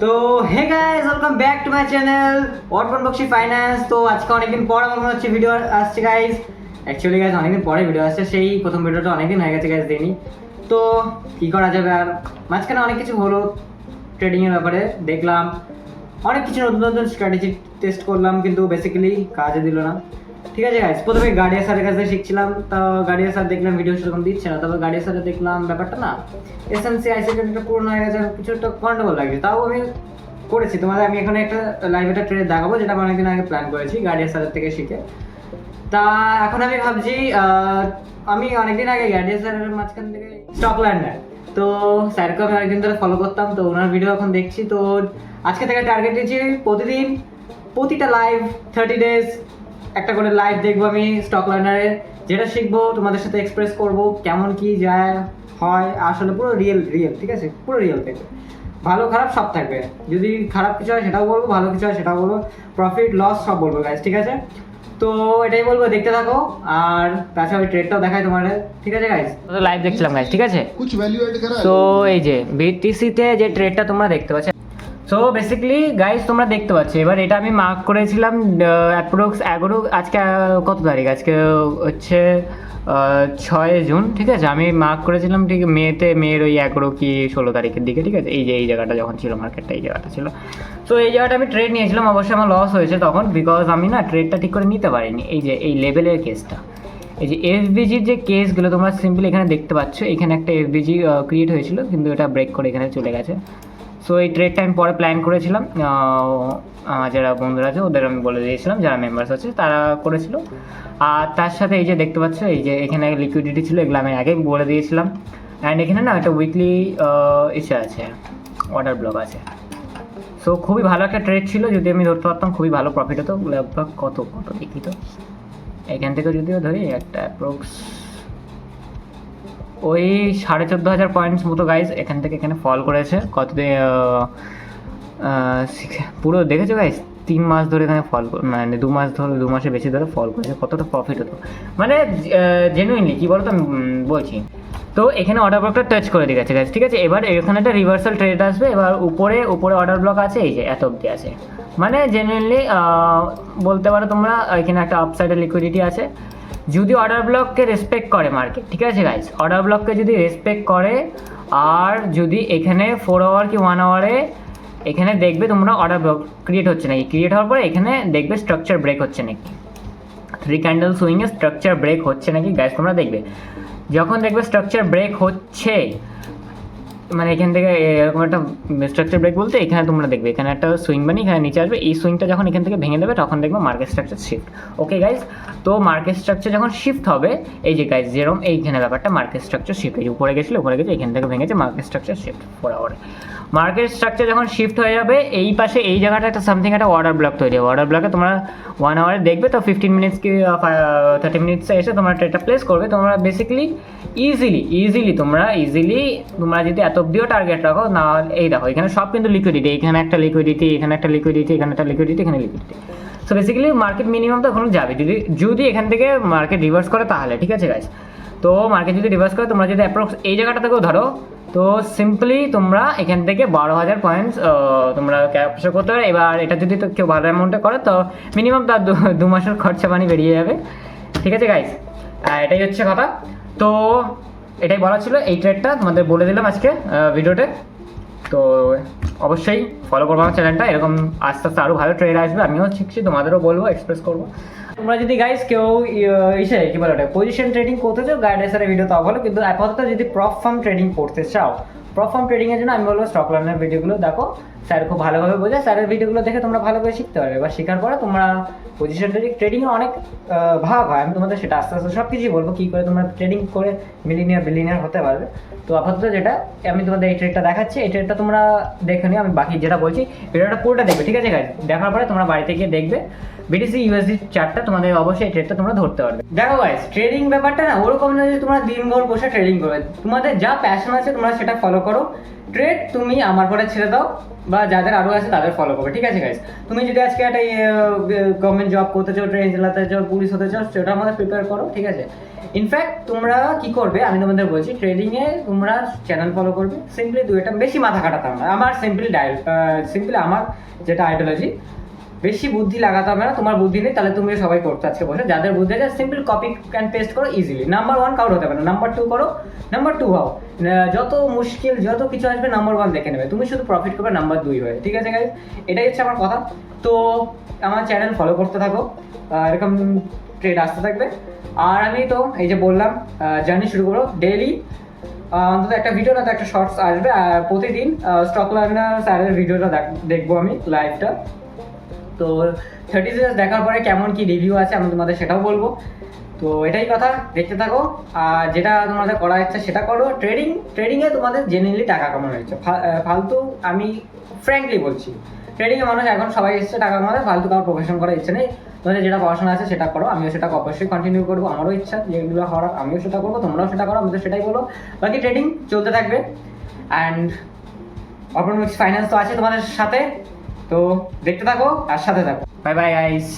তো hey guys, welcome back to my channel Arpan Bakshi finance. তো আজকে অনেকদিন পর আমার মনে হচ্ছে ভিডিও আসছে গাইস। অ্যাকচুয়ালি গাইস অনেকদিন পরে ভিডিও আসছে, সেই প্রথম ভিডিওটা অনেকদিন হয়ে গেছে গাইস দিইনি। তো কী করা যাবে, আর মাঝখানে অনেক কিছু হলো ট্রেডিংয়ের ব্যাপারে, দেখলাম অনেক কিছু নতুন নতুন স্ট্র্যাটেজি টেস্ট করলাম, কিন্তু বেসিক্যালি কাজে দিল না। ঠিক আছে গাইস, প্রথমে গার্ডিয়া স্যারের কাছে শিখছিলাম, তো গার্ডিয়া স্যার দেখলাম ভিডিও সেরকম দিচ্ছে না। তবে গার্ডিয়া স্যারে দেখলাম ব্যাপারটা না এসএমসি আইসিটা পূর্ণ হয়ে গেছে, কিছু একটা গন্ডগোল লাগছে। তাও আমি করেছি, তোমাদের আমি এখানে একটা লাইভ একটা ট্রেড দেখাবো, যেটা আমি অনেকদিন আগে প্ল্যান করেছি গার্ডিয়া স্যারের থেকে শিখে। তা এখন আমি ভাবছি আমি অনেকদিন আগে গার্ডিয়া স্যারের মাঝখান থেকে স্টক ল্যান্ডার, তো স্যারকে আমি অনেকদিন ধরে ফলো করতাম, তো ওনার ভিডিও এখন দেখছি। তো আজকে থেকে টার্গেট দিয়েছি প্রতিদিন প্রতিটা লাইভ 30 ডেজ একটা করে লাইভ দেখবো আমি স্টক লার্নারে, যেটা শিখবো তোমাদের সাথে এক্সপ্রেস করব কেমন কি যায় হয়। আসলে পুরো রিয়েল, ঠিক আছে, পুরো রিয়েল থাকবে, ভালো খারাপ সব থাকবে। যদি খারাপ কিছু হয় সেটাও বলবো, ভালো কিছু হয় সেটাও বলবো, প্রফিট লস সব বলবো গাইজ, ঠিক আছে? তো এটাই বলবো, দেখতে থাকো। আর তাছাড়া ওই ট্রেডটাও দেখাই তোমাদের, ঠিক আছে গাইজ? তো লাইভ দেখছিলাম গাইজ, ঠিক আছে? তো এই যে বিটিসিতে যে ট্রেডটা তোমরা দেখতে পাচ্ছ, সো বেসিক্যালি গাইস তোমরা দেখতে পাচ্ছ, এবার এটা আমি মার্ক করেছিলাম অ্যাপ্রক্স 11, আজকে কত তারিখ, আজকে হচ্ছে 6 জুন, ঠিক আছে? আমি মার্ক করেছিলাম ঠিক মেয়ের ওই 11 কি 16 তারিখের দিকে, ঠিক আছে? এই যে এই জায়গাটা যখন ছিল মার্কেটটা, এই জায়গাটা ছিল। সো এই জায়গাটা আমি ট্রেড নিয়েছিলাম, অবশ্যই আমার লস হয়েছে তখন, বিকজ আমি না ট্রেডটা ঠিক করে নিতে পারিনি। এই যে এই লেভেলের কেসটা, এই যে এফবিজির যে কেসগুলো তোমরা সিম্পলি এখানে দেখতে পাচ্ছ, এখানে একটা এফবিজি ক্রিয়েট হয়েছিল, কিন্তু এটা ব্রেক করে এখানে চলে গেছে। সো এই ট্রেডটা আমি পরে প্ল্যান করেছিলাম, যারা বন্ধুরা আছে ওদের আমি বলে দিয়েছিলাম, যারা মেম্বার্স আছে তারা করেছিল। আর তার সাথে এই যে দেখতে পাচ্ছ, এই যে এখানে লিকুইডিটি ছিল, এগুলো আমি আগেই বলে দিয়েছিলাম। অ্যান্ড এখানে না একটা উইকলি ইস্যু আছে, অর্ডার ব্লক আছে। সো খুবই ভালো একটা ট্রেড ছিল, যদি আমি ধরতে পারতাম খুবই ভালো প্রফিট হতো। লগভগ কত দেখি তো, এখান থেকে যদিও ধরি একটা অ্যাপ্রক্স ওই 14,500 পয়েন্টস মতো গাইজ এখান থেকে এখানে ফল করেছে। পুরো দেখেছো গাইজ, 3 মাস ধরে এখানে ফল, মানে 2 মাস ধরে, 2 মাসের বেশি ধরে ফল করেছে। কতটা প্রফিট হতো, মানে জেনুইনলি কী বলতো আমি বলছি। তো এখানে অর্ডার ব্লকটা টাচ করে দিয়ে গেছে গাইজ, ঠিক আছে? এবার এখানে একটা রিভার্সাল ট্রেড আসবে, এবার উপরে অর্ডার ব্লক আছে, এই যে এত অব্দি আছে, মানে জেনুইনলি বলতে পারো তোমরা এখানে একটা আপসাইডের লিকুইডিটি আছে। যদি অর্ডার ব্লককে রেসপেক্ট করে মার্কেট, ঠিক আছে গাইজ, অর্ডার ব্লককে যদি রেসপেক্ট করে, আর যদি এখানে 4 আওয়ার কি 1 আওয়ারে এখানে দেখবে তোমরা অর্ডার ব্লক ক্রিয়েট হচ্ছে নাকি, ক্রিয়েট হওয়ার পরে এখানে দেখবে স্ট্রাকচার ব্রেক হচ্ছে নাকি, 3 ক্যান্ডেল সুইংয়ে স্ট্রাকচার ব্রেক হচ্ছে নাকি গাইজ তোমরা দেখবে। যখন দেখবে স্ট্রাকচার ব্রেক হচ্ছে, মানে এখান থেকে এরকম একটা স্ট্রাকচার ব্রেক বলতে এখানে তোমরা দেখবে এখানে একটা সুইং বানিয়ে এখানে নিচে আসবে, এই সুইংটা যখন এখান থেকে ভেঙে দেবে তখন দেখবে market structure shift. Okay guys, তো মার্কেট স্ট্রাকচার যখন শিফট হবে, এই যে গাইজ যেরকম এইখানে ব্যাপারটা মার্কেট স্ট্রাকচার শিফট, এই উপরে গেছিলো, উপরে গেছে, এখান থেকে ভেঙেছে, মার্কেট স্ট্রাকচার শিফট 4 আওয়ারে। মার্কেট স্ট্রাকচার যখন শিফট হয়ে যাবে, এই পাশে এই জায়গাটা একটা সামথিং একটা অর্ডার ব্লক তৈরি হবে। অর্ডার ব্লকে তোমরা 1 আওয়ারে দেখবে, তো 15 মিনিটস কি 30 মিনিটসে এসে তোমরা ট্রেডটা প্লেস করবে। তোমরা বেসিক্যালি ইজিলি তোমরা যদি এত অব্দিও টার্গেট রাখো, না এই দেখো এখানে সব কিন্তু লিকুইডিটি, এখানে একটা লিকুইডিটি, এখানে একটা লিকুইডিটি, এখানে একটা লিকুইডিটি, এখানে liquidity. So basically market minimum তো এখন যাবে, যদি এখান থেকে মার্কেট রিভার্স করে তাহলে, ঠিক আছে গাইজ? তো মার্কেট যদি রিভার্স করে, তোমরা যদি অ্যাপ্রক্স এই জায়গাটা থেকেও ধরো, তো সিম্পলি তোমরা এখান থেকে 12,000 পয়েন্টস তোমরা ক্যাপচার করতে পারো। এবার এটা যদি তো কেউ ভালো অ্যামাউন্টে করে, তো মিনিমাম তার 2 মাসের খরচা পানি বেরিয়ে যাবে, ঠিক আছে গাইজ? এটাই হচ্ছে কথা। তো এটাই বলা ছিল, এই ট্রেডটা তোমাদের বলে দিলাম আজকে ভিডিওতে। তো অবশ্যই ফলো করবো আমার চ্যানেলটা, এরকম আস্তে আস্তে আরও ভালো ট্রেড আসবে, আমিও শিখছি, তোমাদেরও বলবো, এক্সপ্রেস করবো। তোমরা যদি গাইজ কেউ কী বলে ওটা পজিশন ট্রেডিং করতে চাও, গাইডেন্সের ভিডিও তাও ভালো, কিন্তু আপাতত যদি প্রপ ফার্ম ট্রেডিং করতে চাও, প্রপ ফার্ম ট্রেডিংয়ের জন্য আমি বলবো স্টক লার্নার ভিডিওগুলো দেখো, স্যার খুব ভালোভাবে বোঝায়, স্যারের ভিডিওগুলো দেখে তোমরা ভালোভাবে শিখতে পারবে। এবার শেখার পরে তোমরা পজিশন ট্রেডিংয়ে অনেক ভাগ হয়, আমি তোমাদের সেটা আস্তে আস্তে সব কিছুই বলবো, কী করে তোমরা ট্রেডিং করে বিলিনিয়ার হতে পারবে। তো আপাতত যেটা আমি তোমাদের এই ট্রেডটা দেখাচ্ছি, এই ট্রেডটা তোমরা দেখে নিও, আমি বাকি যেটা বলছি ভিডিওটা পুরোটা দেখবে, ঠিক আছে গাইজ? দেখার পরে তোমরা বাড়িতে গিয়ে দেখবে বিটিসি ইউএসডি চার্টটা, তোমাদের অবশ্যই এই ট্রেডটা তোমরা ধরতে পারবে। দেখো গাইজ, ট্রেডিং ব্যাপারটা না ওরকম না যে তোমরা দিনভর বসে ট্রেডিং করবে, তোমাদের যা প্যাশন আছে তোমরা সেটা ফলো করো, ট্রেড তুমি আমার পরে ছেড়ে দাও, বা যাদের আরও আছে তাদের ফলো করবে, ঠিক আছে গাইস? তুমি যদি আজকে একটা গভর্নমেন্ট জব করতে চাও, ট্রেন চালাতে চাও, পুলিশ হতে চাও, সেটার মধ্যে প্রিপেয়ার করো, ঠিক আছে? ইনফ্যাক্ট তোমরা কি করবে আমি তোমাদের বলছি, ট্রেডিংয়ে তোমরা চ্যানেল ফলো করবে, সিম্পলি দুইটা, বেশি মাথা খাটাতে হবে না। আমার সিম্পলি আমার যেটা আইডিওলজি, বেশি বুদ্ধি লাগাতে হবে না। তোমার বুদ্ধি নেই তাহলে তুমি সবাই করতে আজকে বসে, যাদের বুদ্ধি আছে সিম্পল কপি অ্যান্ড পেস্ট করো ইজিলি। নাম্বার 1 কাউট হতে পারে না, নাম্বার 2 করো, নাম্বার 2 হও, যত মুশকিল যত কিছু আসবে নাম্বার 1 দেখে নেবে, তুমি শুধু প্রফিট করবে নাম্বার 2 হয়ে, ঠিক আছে গাইজ? এটাই হচ্ছে আমার কথা। তো আমার চ্যানেল ফলো করতে থাকো, এরকম ট্রেড আসতে থাকবে। আর আমি তো এই যে বললাম জার্নি শুরু করো, ডেইলি অন্তত একটা ভিডিও না তো একটা শর্টস আসবে, আর প্রতিদিন স্টক লার্নার স্যারের ভিডিওটা দেখবো আমি লাইভটা। তো 30 days দেখার পরে কেমন কি রিভিউ আছে আমি তোমাদের সেটাও বলবো। তো এটাই কথা, দেখতে থাকো। আর যেটা তোমাদের করা ইচ্ছে সেটা করো। ট্রেডিংয়ে তোমাদের জেনুইনলি টাকা কামানো হচ্ছে, ফালতু, আমি ফ্র্যাঙ্কলি বলছি, ট্রেডিংয়ে মানুষ এখন সবাই এসছে টাকা কামাতে, ফালতু কারোর প্রফেশন করার ইচ্ছে নেই। তোমাদের যেটা পড়াশোনা আছে সেটা করো, আমিও সেটা অবশ্যই কন্টিনিউ করবো, আমারও ইচ্ছা যেগুলো হওয়ার আমিও সেটা করবো, তোমরাও সেটা করো, আমি তো সেটাই বলো। বাকি ট্রেডিং চলতে থাকবে। অ্যান্ড অটোনমিক্স ফাইন্যান্স তো আছে তোমাদের সাথে, তো দেখতে থাকো আর সাথে থাকো। Bye bye guys.